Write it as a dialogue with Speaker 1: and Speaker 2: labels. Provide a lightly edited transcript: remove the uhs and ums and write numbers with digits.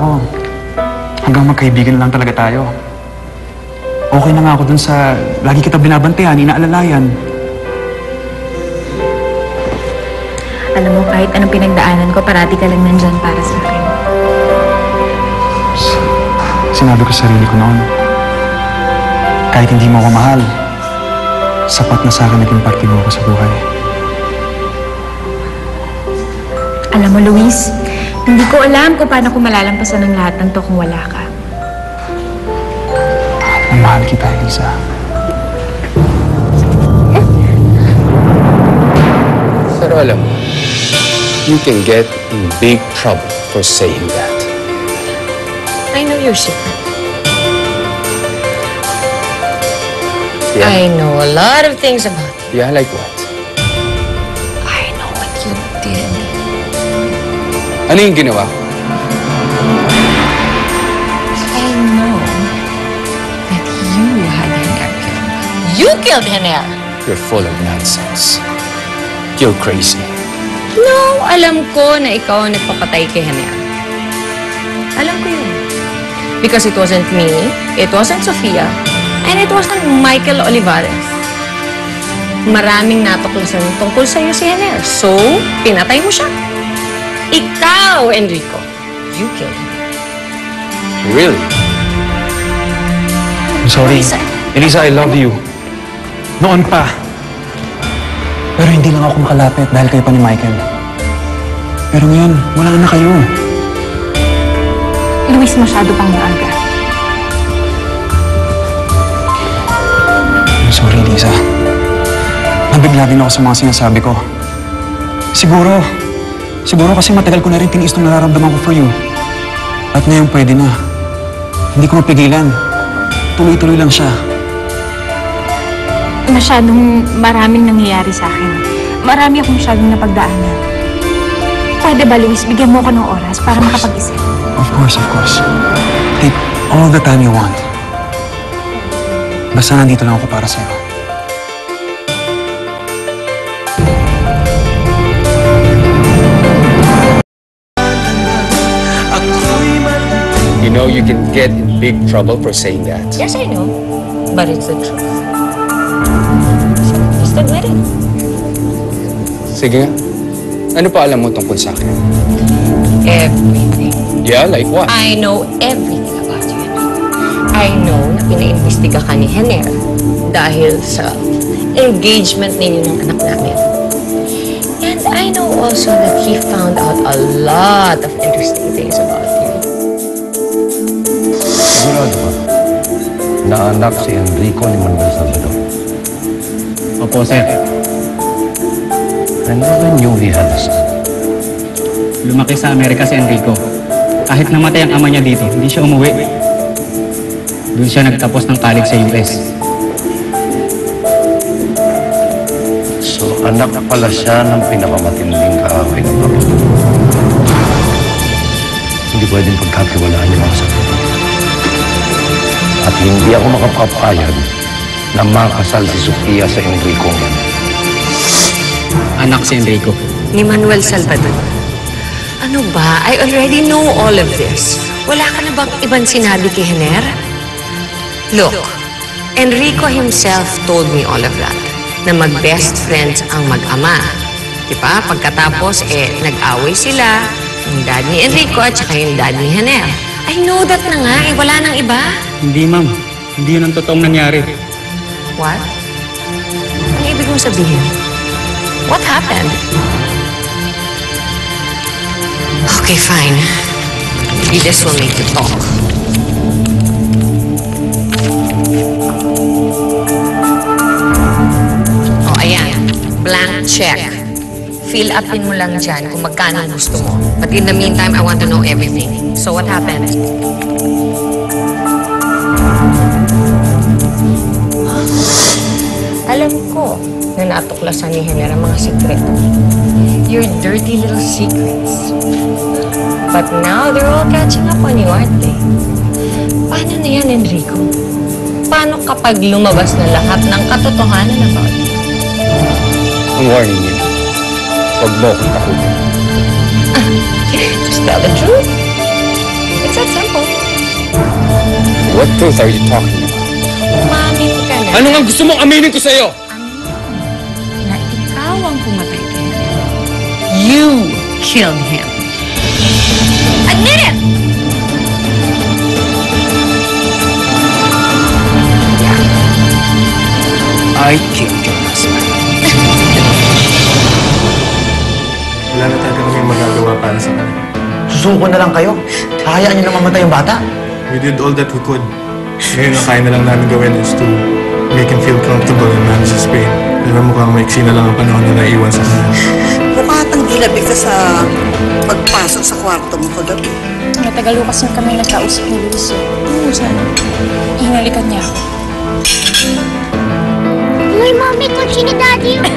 Speaker 1: Oh, hanggang magkaibigan lang talaga tayo. Okay na nga ako dun sa lagi kita binabantayan, inaalalayan.
Speaker 2: Alam mo, kahit anong pinagdaanan ko, parati ka lang nandyan para sa akin.
Speaker 1: Sinabi ko sa sarili ko noon, kahit hindi mo ako mahal, sapat na sa akin naging parte mo ako sa buhay.
Speaker 2: Alam mo, Luis, hindi ko alam kung paano ko malalampasan ng lahat ng to kung wala ka.
Speaker 1: Mahal kita, Elisa.
Speaker 3: Pero alam mo, you can get in big trouble for saying that.
Speaker 4: I know your secret.
Speaker 3: Yeah?
Speaker 4: I know a lot of things about you.
Speaker 3: Yeah, like what?
Speaker 4: I know what you did.
Speaker 3: Ano yung ginawa?
Speaker 4: I know that you had Hener killed. You killed Hener!
Speaker 3: You're full of nonsense. You're crazy.
Speaker 4: No, alam ko na ikaw ang nagpapatay kay Hener. Alam ko yun. Because it wasn't me, it wasn't Sofia, and it wasn't Michael Olivares. Maraming natuklasan tungkol sa'yo si Hener. So, pinatay mo siya. Ikaw, Enrico. You killed him.
Speaker 3: Really?
Speaker 1: I'm sorry. Elisa, I love you. Noon pa. Pero hindi lang ako makalapit dahil kayo pa ni Michael. Pero ngayon, wala na kayo.
Speaker 2: Luis, masyado pang maaga.
Speaker 1: I'm sorry, Lisa. Nabigla din ako sa mga sinasabi ko. Siguro kasi matagal ko na rin tiniis itong nararamdaman ko for you. At ngayon pwede na. Hindi ko mapigilan. Tuloy-tuloy lang siya.
Speaker 2: Masyadong maraming nangyayari sa akin. Marami akong masyadong napagdaanan. Pwede ba, Luis, bigyan mo ko ng oras para makapag-isip?
Speaker 1: Of course, of course. Take all the time you want. Basta nandito lang ako para sa'yo.
Speaker 3: You know you can get in big trouble for saying that.
Speaker 4: Yes, I know. But it's the truth. So, just admit it.
Speaker 3: Sige nga. Ano pa alam mo tungkol sa akin?
Speaker 4: Everything.
Speaker 3: Yeah, like what?
Speaker 4: I know everything about you. I know na pinaimbestiga ka ni Hener dahil sa engagement ninyo ng anak namin. And I know also that he found out a lot of interesting things about you.
Speaker 5: Sigurado ba na anak si Enrico ni Manuel Salvador?
Speaker 6: Opo, sir.
Speaker 5: I never knew he had a son.
Speaker 6: Lumaki sa Amerika si Enrico. Kahit namatay ang ama niya dito, hindi siya umuwi. Doon siya nagtapos ng college sa US.
Speaker 5: So, anak pala siya ng pinakamatinding kaaway ng pamilya. Hindi pwedeng pagkatiwalaan yung mga sagot. At hindi ako makapapayag na makasal si Sofia sa Enrico.
Speaker 6: Anak si Enrico.
Speaker 4: Ni Manuel Salvador. Ano ba? I already know all of this. Wala ka na bang ibang sinabi kay Hener? Look, Enrico himself told me all of that. Na mag-best friends ang mag-ama. Diba? Pagkatapos, nag-away sila. Yung dad ni Enrico at saka yung dad ni Hener. I know that na nga. Wala nang iba.
Speaker 6: Hindi, ma'am. Hindi yun ang totoong nangyari.
Speaker 4: What? Ano ibig mong sabihin? What happened? Okay, fine. Maybe this will make you talk. Oh, ayan. Blank check. Fill upin mo lang dyan kung magkano gusto mo. But in the meantime, I want to know everything. So what happened? Alam ko na natuklasan ni Hener ang mga sikreto. Your dirty little secrets. But now they're all catching up on you, aren't they? Paano na yan, Enrico? Paano kapag lumabas na lahat ng katotohanan about you?
Speaker 3: I'm warning you. Huwag mo akong takutin.
Speaker 4: Just tell the truth.
Speaker 3: What truth are you talking about?
Speaker 4: Umamit ka na.
Speaker 3: Ano nga gusto mong aminin ko sa'yo?
Speaker 4: Na ikaw ang pumatay kay Henry. You killed him. Admit it!
Speaker 3: I killed your husband.
Speaker 1: Wala na talaga kami magagawa para sa kanya.
Speaker 7: Susuko na lang kayo. Hayaan niyo na mamatay yung bata.
Speaker 1: We did all that we could. Ngayon, ang kaya na lang namin gawin is to make him feel comfortable and manage his pain. Pero mukhang maiksi na lang ang panahon na naiwan sa kanya.
Speaker 8: Mukha atang gilabi ka sa pagpasok sa kwarto mo kagabi.
Speaker 2: Matagal ko kasi kami nagkausap ni Luis. Oo, sana. Hinalikan niya ako.
Speaker 9: Uy, Mami, kung sino Daddy yun?